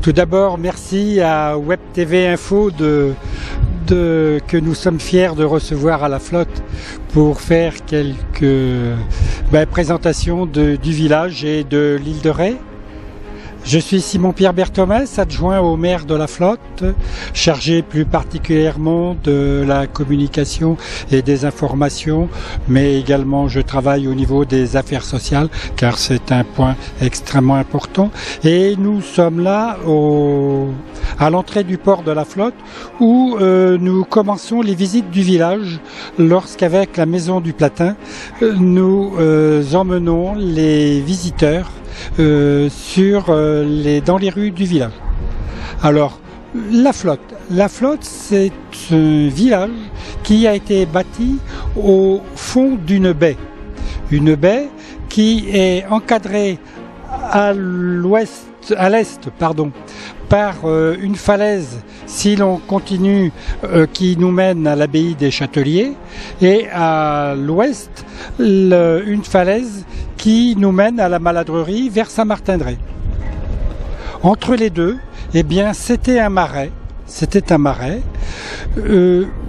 Tout d'abord, merci à Web TV Info que nous sommes fiers de recevoir à la flotte pour faire quelques présentations du village et de l'île de Ré. Je suis Simon-Pierre Berthomès, adjoint au maire de la flotte, chargé plus particulièrement de la communication et des informations, mais également je travaille au niveau des affaires sociales, car c'est un point extrêmement important. Et nous sommes là à l'entrée du port de la flotte, où nous commençons les visites du village, lorsqu'avec la Maison du Platin, nous emmenons les visiteurs dans les rues du village. Alors, la flotte, c'est un village qui a été bâti au fond d'une baie. Une baie qui est encadrée à l'est, par une falaise, si l'on continue, qui nous mène à l'abbaye des Châteliers, et à l'ouest, une falaise qui nous mène à la Maladrerie vers Saint-Martin-de-Ré. Entre les deux, eh bien, c'était un marais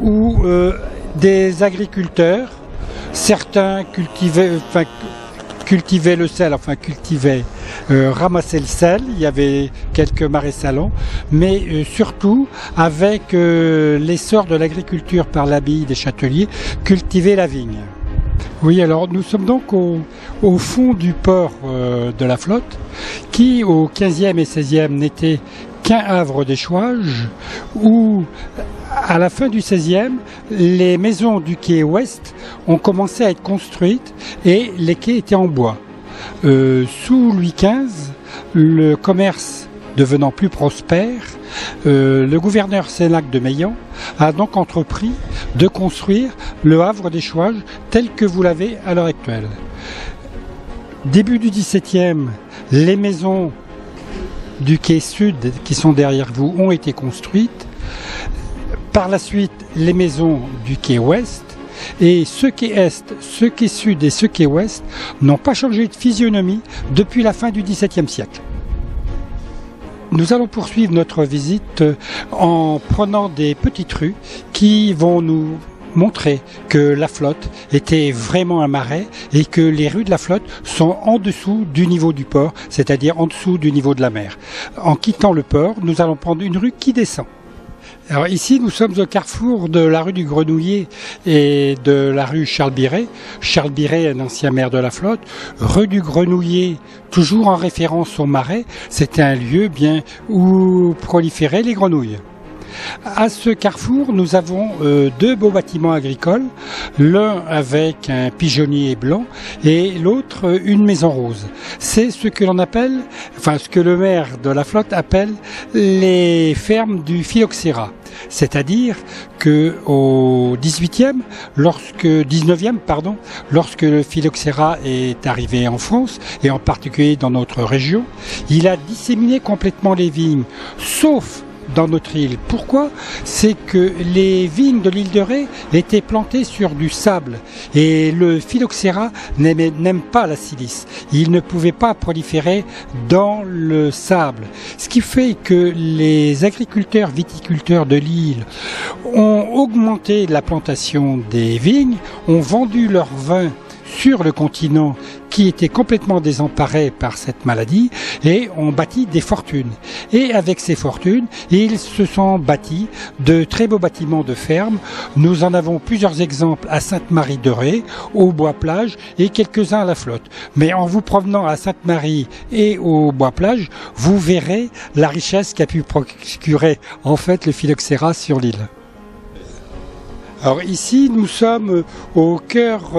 où des agriculteurs, certains cultivaient le sel, ramassaient le sel, il y avait quelques marais salants, mais surtout, avec l'essor de l'agriculture par l'abbaye des Châteliers, cultivaient la vigne. Oui, alors nous sommes donc au fond du port de la flotte, qui au 15e et 16e n'était qu'un havre d'échouage, où à la fin du 16e, les maisons du quai ouest ont commencé à être construites et les quais étaient en bois. Sous Louis XV, le commerce devenant plus prospère, le gouverneur Sénac de Meilhan a donc entrepris de construire le havre d'échouage tel que vous l'avez à l'heure actuelle. Début du XVIIe, les maisons du quai sud qui sont derrière vous ont été construites. Par la suite, les maisons du quai ouest. Et ce quai est, ce quai sud et ce quai ouest n'ont pas changé de physionomie depuis la fin du XVIIe siècle. Nous allons poursuivre notre visite en prenant des petites rues qui vont nous montrer que la flotte était vraiment un marais et que les rues de la flotte sont en dessous du niveau du port, c'est-à-dire en dessous du niveau de la mer. En quittant le port, nous allons prendre une rue qui descend. Alors ici, nous sommes au carrefour de la rue du Grenouiller et de la rue Charles Biret. Charles Biret, un ancien maire de la flotte. Rue du Grenouiller, toujours en référence au marais. C'était un lieu bien où proliféraient les grenouilles. À ce carrefour, nous avons deux beaux bâtiments agricoles, l'un avec un pigeonnier blanc et l'autre une maison rose. C'est ce que l'on appelle, ce que le maire de la flotte appelle les fermes du phylloxéra. C'est-à-dire que au 19e, lorsque le phylloxéra est arrivé en France, et en particulier dans notre région, il a disséminé complètement les vignes, sauf dans notre île. Pourquoi? C'est que les vignes de l'île de Ré étaient plantées sur du sable et le phylloxéra n'aime pas la silice. Il ne pouvait pas proliférer dans le sable. Ce qui fait que les agriculteurs viticulteurs de l'île ont augmenté la plantation des vignes, ont vendu leur vin sur le continent qui était complètement désemparé par cette maladie et ont bâti des fortunes. Et avec ces fortunes, ils se sont bâtis de très beaux bâtiments de ferme. Nous en avons plusieurs exemples à Sainte-Marie-de-Ré, au Bois-Plage et quelques-uns à la flotte. Mais en vous promenant à Sainte-Marie et au Bois-Plage, vous verrez la richesse qu'a pu procurer en fait le phylloxéra sur l'île. Alors ici, nous sommes au cœur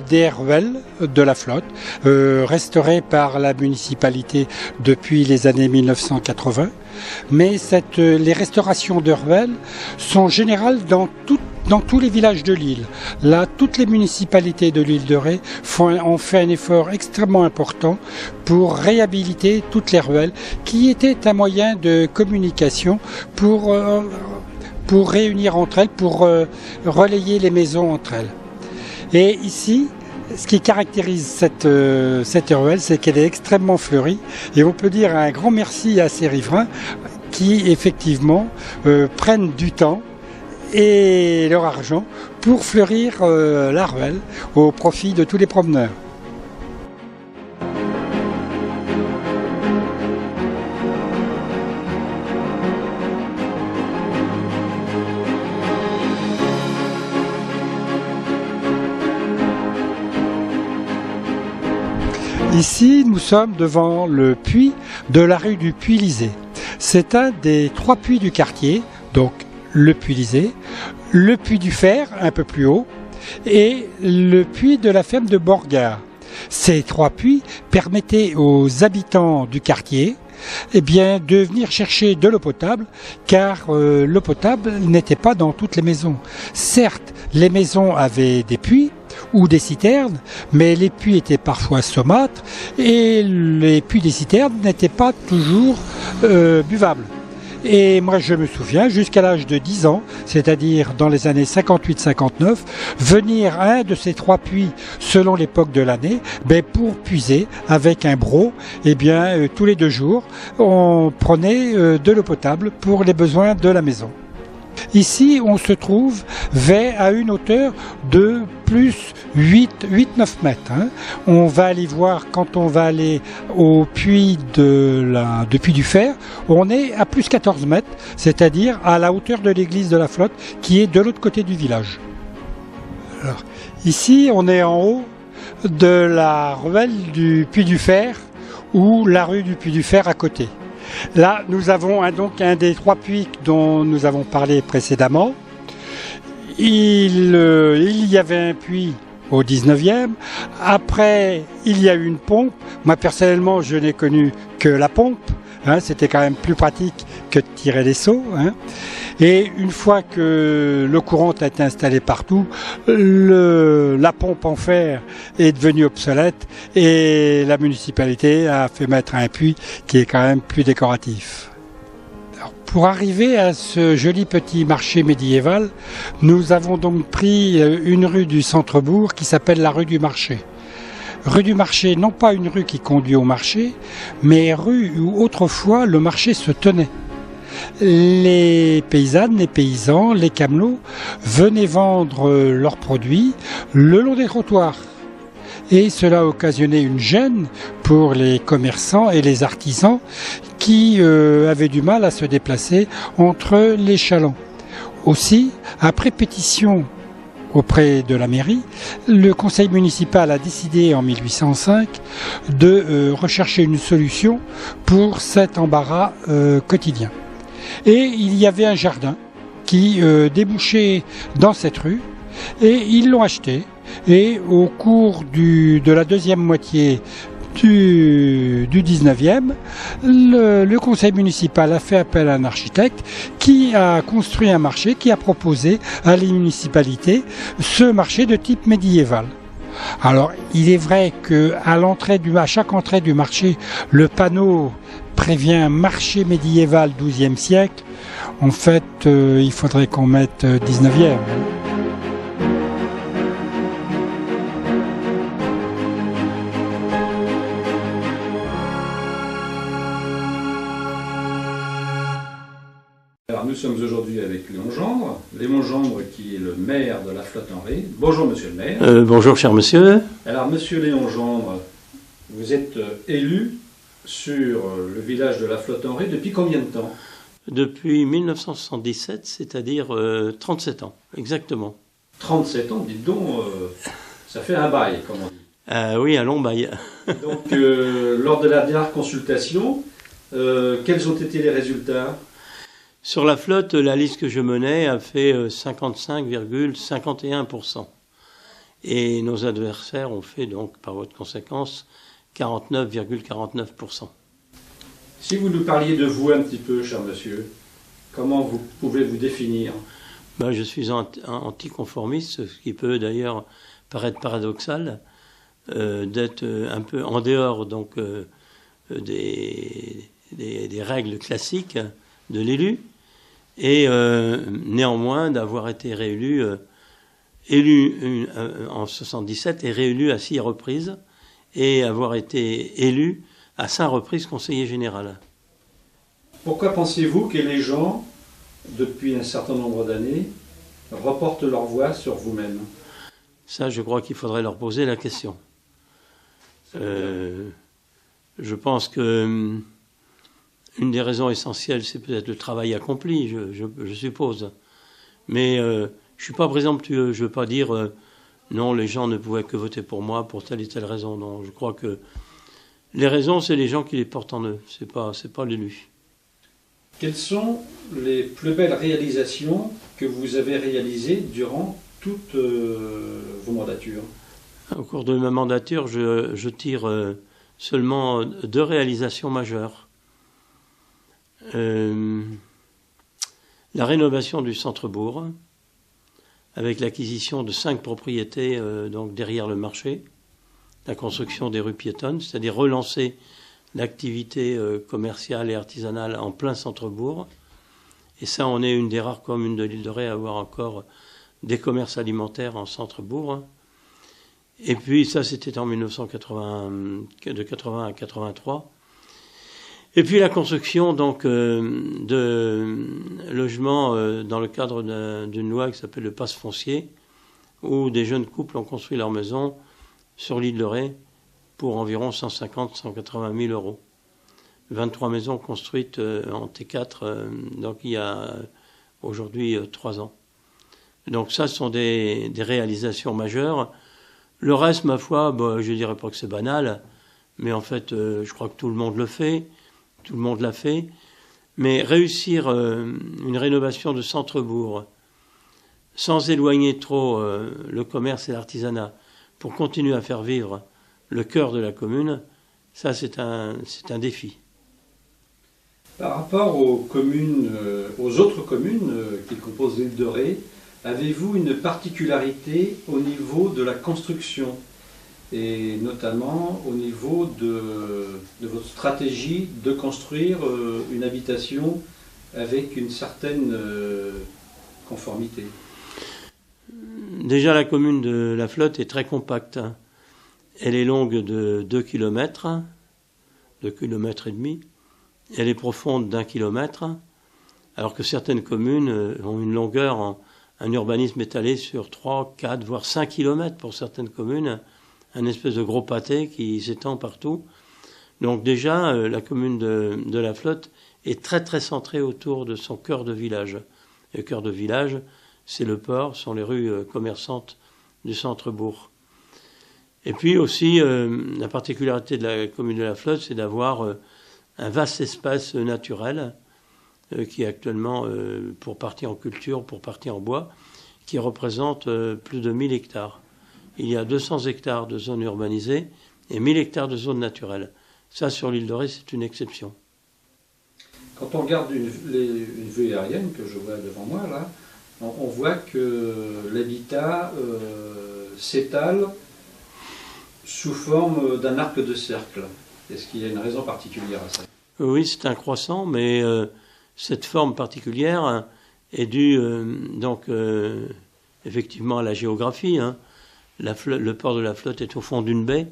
des ruelles de la flotte, restaurées par la municipalité depuis les années 1980. Mais les restaurations de ruelles sont générales dans tous les villages de l'île. Là, toutes les municipalités de l'île de Ré ont fait un effort extrêmement important pour réhabiliter toutes les ruelles, qui étaient un moyen de communication pour réunir entre elles, pour relayer les maisons entre elles. Et ici, ce qui caractérise cette ruelle, c'est qu'elle est extrêmement fleurie. Et on peut dire un grand merci à ces riverains qui effectivement prennent du temps et leur argent pour fleurir la ruelle au profit de tous les promeneurs. Ici, nous sommes devant le puits de la rue du Puy-Lysé. C'est un des 3 puits du quartier, donc le Puy-Lysé, le puits du Fer, un peu plus haut, et le puits de la ferme de Borgard. Ces 3 puits permettaient aux habitants du quartier de venir chercher de l'eau potable, car l'eau potable n'était pas dans toutes les maisons. Certes, les maisons avaient des puits, ou des citernes, mais les puits étaient parfois saumâtres et les puits des citernes n'étaient pas toujours buvables. Et moi je me souviens, jusqu'à l'âge de 10 ans, c'est-à-dire dans les années 58-59, venir à un de ces 3 puits selon l'époque de l'année, pour puiser avec un broc, tous les 2 jours, on prenait de l'eau potable pour les besoins de la maison. Ici, on se trouve à une hauteur de plus 8-9 mètres. On va aller voir, quand on va aller au puits de Puy du Fer, on est à plus 14 mètres, c'est-à-dire à la hauteur de l'église de la Flotte, qui est de l'autre côté du village. Alors, ici, on est en haut de la ruelle du Puy du Fer, ou la rue du Puy du Fer à côté. Là, nous avons donc un des 3 puits dont nous avons parlé précédemment. Il y avait un puits au 19e. Après, il y a eu une pompe. Moi, personnellement, je n'ai connu que la pompe. C'était quand même plus pratique que de tirer les seaux. Et une fois que l'eau courante a été installée partout, la pompe en fer est devenue obsolète et la municipalité a fait mettre un puits qui est quand même plus décoratif. Alors, pour arriver à ce joli petit marché médiéval, nous avons donc pris une rue du centre-bourg qui s'appelle la rue du Marché. Rue du Marché, non pas une rue qui conduit au marché, mais rue où autrefois le marché se tenait. Les paysannes, les paysans, les camelots venaient vendre leurs produits le long des trottoirs. Et cela occasionnait une gêne pour les commerçants et les artisans qui avaient du mal à se déplacer entre les chalands. Aussi, après pétition auprès de la mairie, le conseil municipal a décidé en 1805 de rechercher une solution pour cet embarras quotidien. Et il y avait un jardin qui débouchait dans cette rue et ils l'ont acheté. Et au cours de la deuxième moitié du 19e, le conseil municipal a fait appel à un architecte qui a construit un marché, qui a proposé à la municipalité ce marché de type médiéval. Alors, il est vrai qu'à chaque entrée du marché, le panneau prévient marché médiéval 12e siècle. En fait, il faudrait qu'on mette 19e. Alors, nous sommes aujourd'hui avec Léon Gendre. Léon Gendre qui est le maire de la Flotte-Henri. Bonjour monsieur le maire. Bonjour cher monsieur. Alors monsieur Léon Gendre, vous êtes élu sur le village de la Flotte-Henri depuis combien de temps? Depuis 1977, c'est-à-dire 37 ans, exactement. 37 ans, dites donc, ça fait un bail, comme on dit. Oui, un long bail. Donc, lors de la dernière consultation, quels ont été les résultats? Sur la flotte, la liste que je menais a fait 55,51%. Et nos adversaires ont fait donc, par voie de conséquence, 49,49%. Si vous nous parliez de vous un petit peu, cher monsieur, comment vous pouvez vous définir? Je suis anticonformiste, ce qui peut d'ailleurs paraître paradoxal, d'être un peu en dehors donc, des règles classiques de l'élu, et néanmoins d'avoir été élu en 77 et réélu à 6 reprises, et avoir été élu à 5 reprises conseiller général. Pourquoi pensez-vous que les gens, depuis un certain nombre d'années, reportent leur voix sur vous-même? Ça, je crois qu'il faudrait leur poser la question. Je pense que une des raisons essentielles, c'est peut-être le travail accompli, je suppose. Mais je ne suis pas présomptueux. Je ne veux pas dire non, les gens ne pouvaient que voter pour moi pour telle et telle raison. Non, je crois que les raisons, c'est les gens qui les portent en eux. C'est pas l'élu. Quelles sont les plus belles réalisations que vous avez réalisées durant toutes vos mandatures? Au cours de ma mandature, je tire seulement 2 réalisations majeures. La rénovation du centre-bourg, avec l'acquisition de 5 propriétés donc derrière le marché, la construction des rues piétonnes, c'est-à-dire relancer l'activité commerciale et artisanale en plein centre-bourg. Et ça, on est une des rares communes de l'île de Ré à avoir encore des commerces alimentaires en centre-bourg. Et puis ça, c'était en 1980, de 80 à 83. Et puis la construction donc de logements dans le cadre d'une loi qui s'appelle le passe foncier, où des jeunes couples ont construit leur maison sur l'île de Ré pour environ 150-180 000 euros. 23 maisons construites en T4, donc il y a aujourd'hui 3 ans. Donc ça, ce sont des réalisations majeures. Le reste, ma foi, je ne dirais pas que c'est banal, mais en fait, je crois que tout le monde le fait. Tout le monde l'a fait. Mais réussir une rénovation de centre-bourg sans éloigner trop le commerce et l'artisanat pour continuer à faire vivre le cœur de la commune, ça c'est un défi. Par rapport aux communes, aux autres communes qui composent l'île de Ré, avez-vous une particularité au niveau de la construction et notamment au niveau de votre stratégie de construire une habitation avec une certaine conformité? Déjà, la commune de La Flotte est très compacte. Elle est longue de 2 km, 2 km et demi. Elle est profonde d'1 km, alors que certaines communes ont une longueur, un urbanisme étalé sur 3, 4, voire 5 km pour certaines communes, un espèce de gros pâté qui s'étend partout. Donc déjà, la commune de La Flotte est très très centrée autour de son cœur de village. Et le cœur de village, c'est le port, sont les rues commerçantes du centre-bourg. Et puis aussi, la particularité de la commune de La Flotte, c'est d'avoir un vaste espace naturel qui est actuellement, pour partie en culture, pour partie en bois, qui représente plus de 1000 hectares. Il y a 200 hectares de zones urbanisées et 1000 hectares de zones naturelles. Ça, sur l'île de Ré, c'est une exception. Quand on regarde une vue aérienne que je vois devant moi, là, on voit que l'habitat s'étale sous forme d'un arc de cercle. Est-ce qu'il y a une raison particulière à ça? Oui, c'est un croissant, mais cette forme particulière est due effectivement à la géographie. Le port de La Flotte est au fond d'une baie.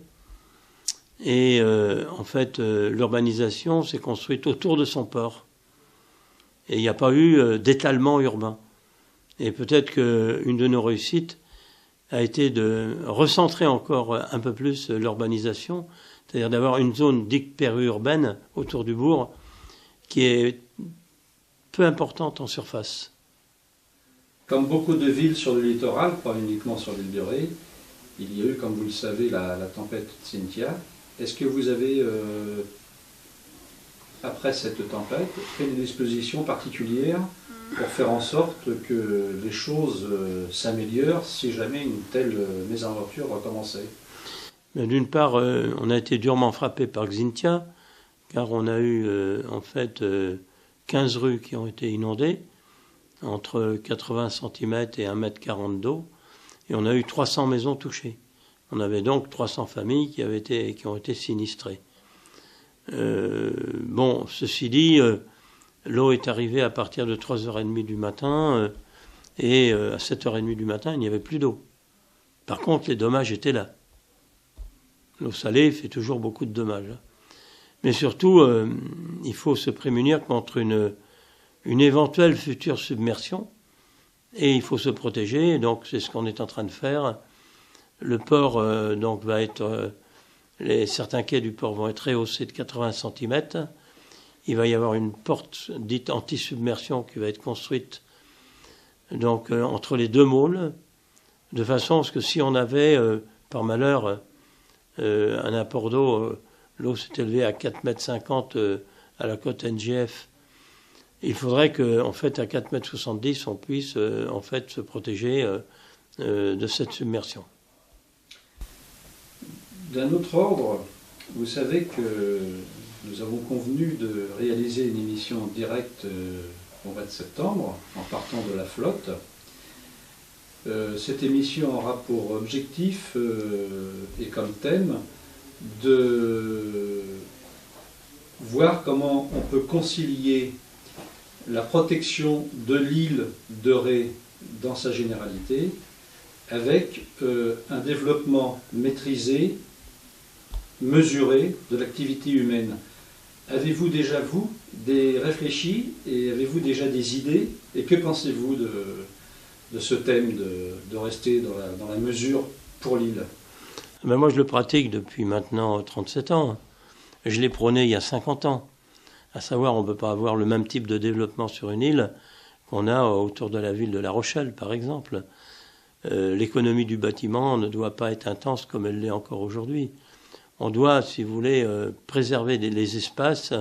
Et en fait, l'urbanisation s'est construite autour de son port. Et il n'y a pas eu d'étalement urbain. Et peut-être qu'une de nos réussites a été de recentrer encore un peu plus l'urbanisation, c'est-à-dire d'avoir une zone dite périurbaine autour du bourg qui est peu importante en surface. Comme beaucoup de villes sur le littoral, pas uniquement sur l'île de Ré, il y a eu, comme vous le savez, la tempête Cynthia. Est-ce que vous avez, après cette tempête, pris des dispositions particulières pour faire en sorte que les choses s'améliorent si jamais une telle mésaventure recommençait? D'une part, on a été durement frappé par Xynthia, car on a eu en fait 15 rues qui ont été inondées, entre 80 cm et 1,40 m d'eau, et on a eu 300 maisons touchées. On avait donc 300 familles qui ont été sinistrées. Ceci dit, l'eau est arrivée à partir de 3h30 du matin, et à 7h30 du matin, il n'y avait plus d'eau. Par contre, les dommages étaient là. L'eau salée fait toujours beaucoup de dommages. Mais surtout, il faut se prémunir contre une éventuelle future submersion et il faut se protéger. Donc c'est ce qu'on est en train de faire. Le port donc va être, certains quais du port vont être rehaussés de 80 cm. Il va y avoir une porte dite anti-submersion qui va être construite donc entre les deux môles, de façon à ce que si on avait par malheur un apport d'eau, l'eau s'est élevée à 4,50 m à la côte NGF. Il faudrait qu'en fait, à 4,70 m, on puisse en fait se protéger de cette submersion. D'un autre ordre, vous savez que nous avons convenu de réaliser une émission en direct au mois de septembre, en partant de la flotte. Cette émission aura pour objectif et comme thème de voir comment on peut concilier la protection de l'île de Ré dans sa généralité avec un développement maîtrisé, mesuré de l'activité humaine. Avez-vous déjà, vous, réfléchi et avez-vous déjà des idées? Et que pensez-vous de ce thème de rester dans la mesure pour l'île? Ben moi, je le pratique depuis maintenant 37 ans. Je l'ai prôné il y a 50 ans. À savoir, on ne peut pas avoir le même type de développement sur une île qu'on a autour de la ville de La Rochelle, par exemple. L'économie du bâtiment ne doit pas être intense comme elle l'est encore aujourd'hui. On doit, si vous voulez, préserver les espaces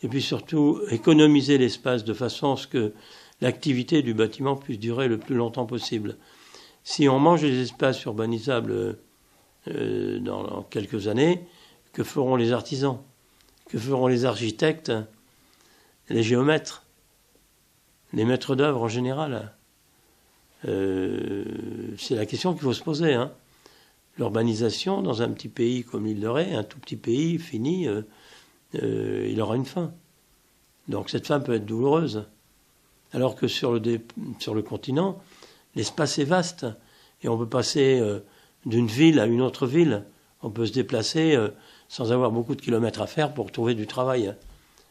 et puis surtout économiser l'espace de façon à ce que l'activité du bâtiment puisse durer le plus longtemps possible. Si on mange les espaces urbanisables dans quelques années, que feront les artisans? Que feront les architectes, les géomètres, les maîtres d'œuvre en général? C'est la question qu'il faut se poser. L'urbanisation dans un petit pays comme l'île de Ré, un tout petit pays fini, il aura une fin. Donc cette fin peut être douloureuse. Alors que sur le continent, l'espace est vaste et on peut passer d'une ville à une autre ville. On peut se déplacer sans avoir beaucoup de kilomètres à faire pour trouver du travail.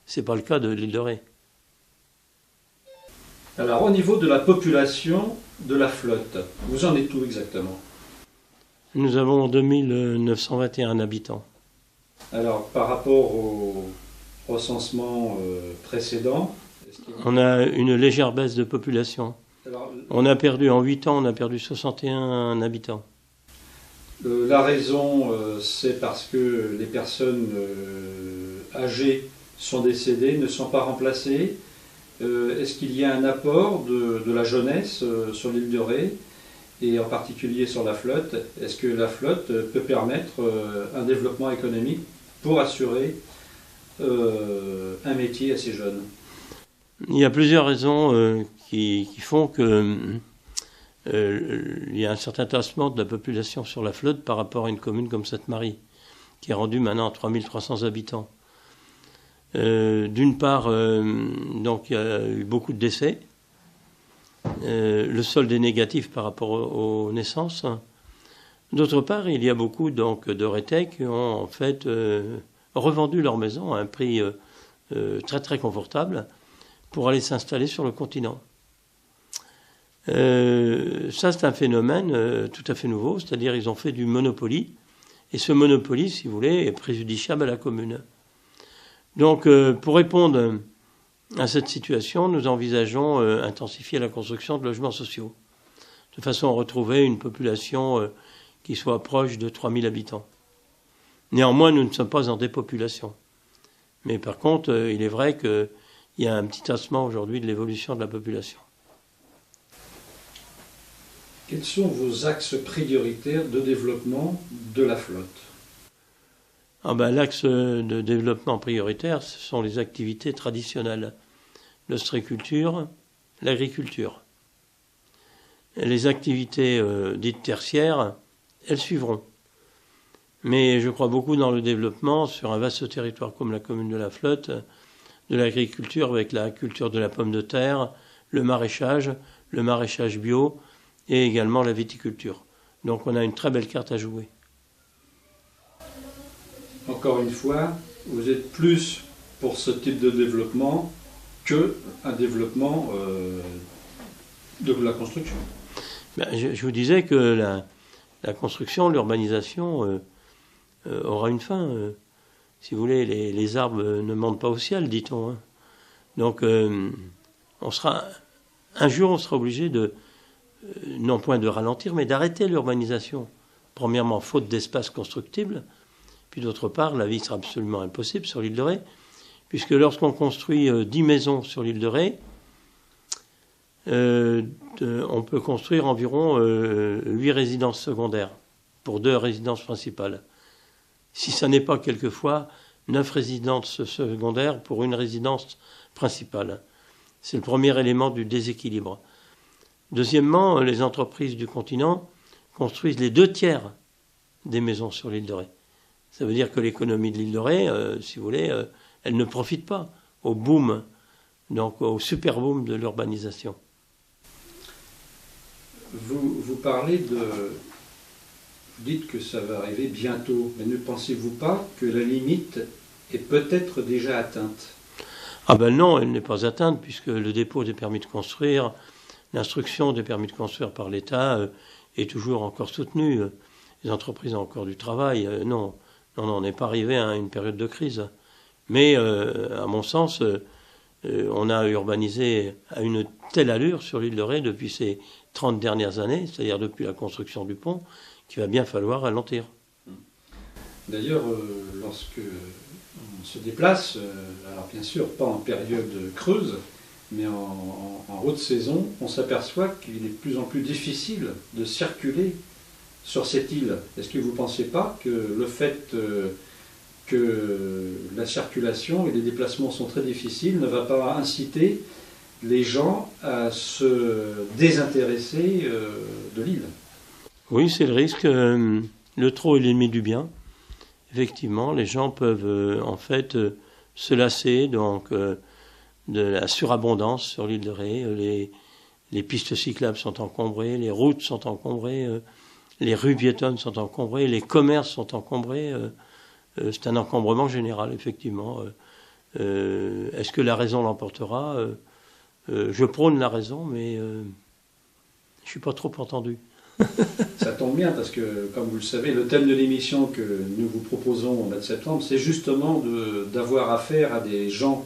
Ce n'est pas le cas de l'île de Ré. Alors au niveau de la population de la flotte, vous en êtes où exactement? Nous avons 2921 habitants. Alors par rapport au recensement précédent, on a une légère baisse de population. Alors, on a perdu en 8 ans, on a perdu 61 habitants. La raison, c'est parce que les personnes âgées sont décédées, ne sont pas remplacées. Est-ce qu'il y a un apport de la jeunesse sur l'île de Ré, et en particulier sur la flotte? Est-ce que la flotte peut permettre un développement économique pour assurer un métier à ces jeunes? Il y a plusieurs raisons qui font que il y a un certain tassement de la population sur la flotte par rapport à une commune comme Sainte-Marie, qui est rendue maintenant à 3300 habitants. D'une part, donc il y a eu beaucoup de décès. Le solde est négatif par rapport aux naissances. D'autre part, il y a beaucoup donc de Rétais qui ont en fait revendu leur maison à un prix très très confortable pour aller s'installer sur le continent. Ça, c'est un phénomène tout à fait nouveau, c'est-à-dire ils ont fait du monopoly, et ce monopoly, si vous voulez, est préjudiciable à la commune. Donc, pour répondre à cette situation, nous envisageons intensifier la construction de logements sociaux, de façon à retrouver une population qui soit proche de 3000 habitants. Néanmoins, nous ne sommes pas en dépopulation. Mais par contre, il est vrai qu'il y a un petit tassement aujourd'hui de l'évolution de la population. Quels sont vos axes prioritaires de développement de la flotte? L'axe de développement prioritaire, ce sont les activités traditionnelles. L'ostréiculture, l'agriculture. Les activités dites tertiaires, elles suivront. Mais je crois beaucoup dans le développement sur un vaste territoire comme la commune de la Flotte, de l'agriculture avec la culture de la pomme de terre, le maraîchage bio et également la viticulture. Donc on a une très belle carte à jouer. Encore une fois, vous êtes plus pour ce type de développement qu'un développement de la construction. Ben, je vous disais que la construction, l'urbanisation aura une fin. Si vous voulez, les arbres ne montent pas au ciel, dit-on. Hein. Donc, un jour, on sera obligé non point de ralentir, mais d'arrêter l'urbanisation. Premièrement, faute d'espace constructible. Puis d'autre part, la vie sera absolument impossible sur l'île de Ré, puisque lorsqu'on construit 10 maisons sur l'île de Ré, on peut construire environ 8 résidences secondaires pour 2 résidences principales. Si ça n'est pas quelquefois 9 résidences secondaires pour une résidence principale. C'est le premier élément du déséquilibre. Deuxièmement, les entreprises du continent construisent les 2/3 des maisons sur l'île de Ré. Ça veut dire que l'économie de l'île de Ré, si vous voulez, elle ne profite pas au boom, donc au super boom de l'urbanisation. Vous parlez vous dites que ça va arriver bientôt, mais ne pensez-vous pas que la limite est peut-être déjà atteinte? Ah ben non, elle n'est pas atteinte, puisque le dépôt des permis de construire, l'instruction des permis de construire par l'État est toujours encore soutenue. Les entreprises ont encore du travail. Non, on n'est pas arrivé à une période de crise. Mais, à mon sens, on a urbanisé à une telle allure sur l'île de Ré depuis ces 30 dernières années, c'est-à-dire depuis la construction du pont, qu'il va bien falloir ralentir. D'ailleurs, lorsque on se déplace, alors bien sûr pas en période creuse, mais en haute saison, on s'aperçoit qu'il est de plus en plus difficile de circuler sur cette île. Est-ce que vous ne pensez pas que le fait que la circulation et les déplacements sont très difficiles ne va pas inciter les gens à se désintéresser de l'île? Oui, c'est le risque. Le trop est l'ennemi du bien. Effectivement, les gens peuvent en fait se lasser donc, de la surabondance sur l'île de Ré. Les pistes cyclables sont encombrées, les routes sont encombrées, les rues piétonnes sont encombrées, les commerces sont encombrés. C'est un encombrement général, effectivement. Est-ce que la raison l'emportera? Je prône la raison, mais je ne suis pas trop entendu. Ça tombe bien parce que, comme vous le savez, le thème de l'émission que nous vous proposons au mois de septembre, c'est justement d'avoir affaire à des gens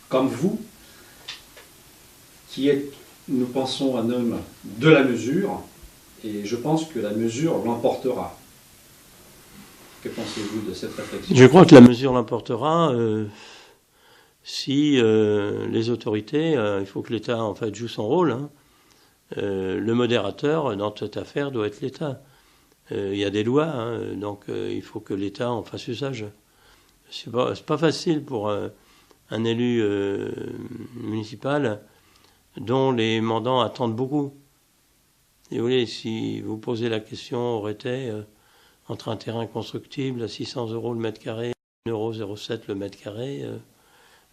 comme vous, qui êtes, nous pensons, un homme de la mesure, et je pense que la mesure l'emportera. Que pensez-vous de cette réflexion? Je crois que la mesure l'emportera si les autorités, il faut que l'État en fait joue son rôle. Hein. Le modérateur dans cette affaire doit être l'État. Il y a des lois, hein, donc il faut que l'État en fasse usage. C'est pas facile pour un élu municipal dont les mandants attendent beaucoup. Et vous voyez, si vous posez la question, aurait-elle entre un terrain constructible à 600 € le mètre carré, 1,07 € le mètre carré,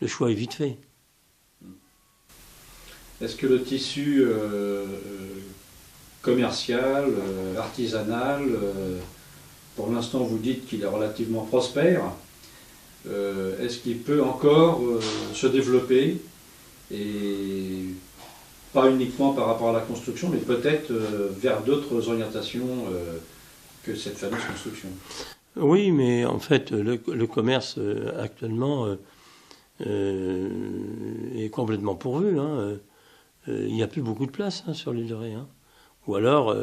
le choix est vite fait. Est-ce que le tissu commercial, artisanal, pour l'instant vous dites qu'il est relativement prospère, est-ce qu'il peut encore se développer, et pas uniquement par rapport à la construction, mais peut-être vers d'autres orientations que cette fameuse construction? Oui, mais en fait, le commerce actuellement est complètement pourvu. Hein. Il n'y a plus beaucoup de place sur l'île de Ré. Hein. Ou alors,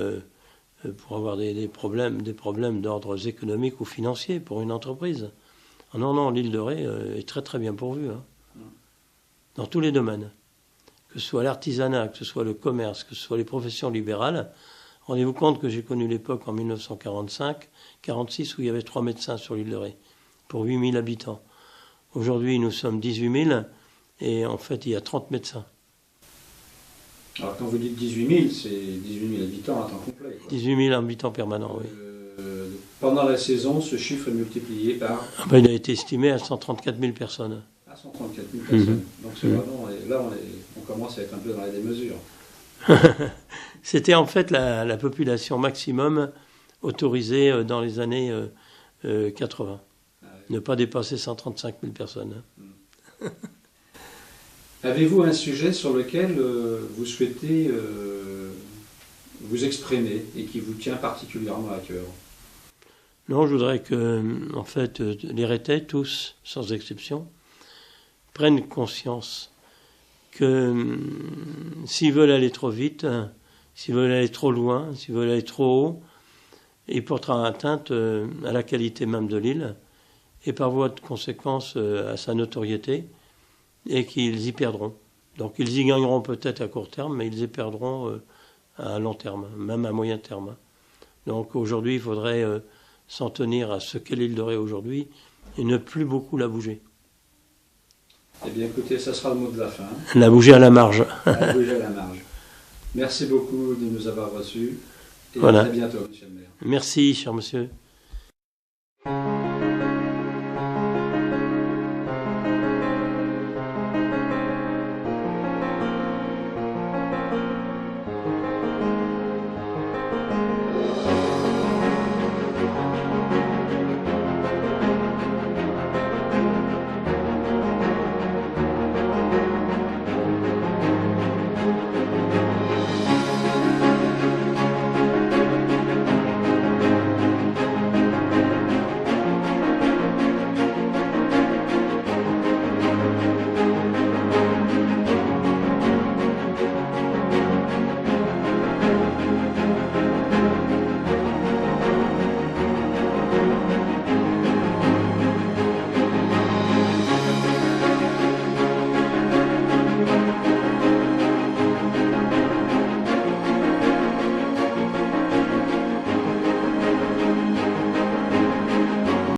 pour avoir des problèmes d'ordre économique ou financier pour une entreprise. Ah non, l'île de Ré est très très bien pourvue. Hein. Dans tous les domaines. Que ce soit l'artisanat, que ce soit le commerce, que ce soit les professions libérales. Rendez-vous compte que j'ai connu l'époque en 1945-46 où il y avait 3 médecins sur l'île de Ré pour 8000 habitants. Aujourd'hui, nous sommes 18 000 et en fait, il y a 30 médecins. Alors quand vous dites 18 000, c'est 18 000 habitants à temps complet. Quoi. 18 000 habitants permanents, oui. Pendant la saison, ce chiffre est multiplié par... il a été estimé à 134 000 personnes. À 134 000 personnes. Donc c'est vraiment... Là, on commence à être un peu dans la démesure. C'était en fait la population maximum autorisée dans les années 80. Ah oui. Ne pas dépasser 135 000 personnes. Avez-vous un sujet sur lequel vous souhaitez vous exprimer et qui vous tient particulièrement à cœur? Non, je voudrais que, en fait, les Rétais, tous, sans exception, prennent conscience que s'ils veulent aller trop vite, s'ils veulent aller trop loin, s'ils veulent aller trop haut, ils porteront atteinte à la qualité même de l'île et par voie de conséquence à sa notoriété, et qu'ils y perdront. Donc ils y gagneront peut-être à court terme, mais ils y perdront à long terme, même à moyen terme. Donc aujourd'hui, il faudrait s'en tenir à ce qu'est l'île de Ré aujourd'hui et ne plus beaucoup la bouger. Eh bien écoutez, ça sera le mot de la fin. La bouger à la marge. La bouger à la marge. Merci beaucoup de nous avoir reçus et voilà. à très bientôt, monsieur le maire. Merci, cher monsieur.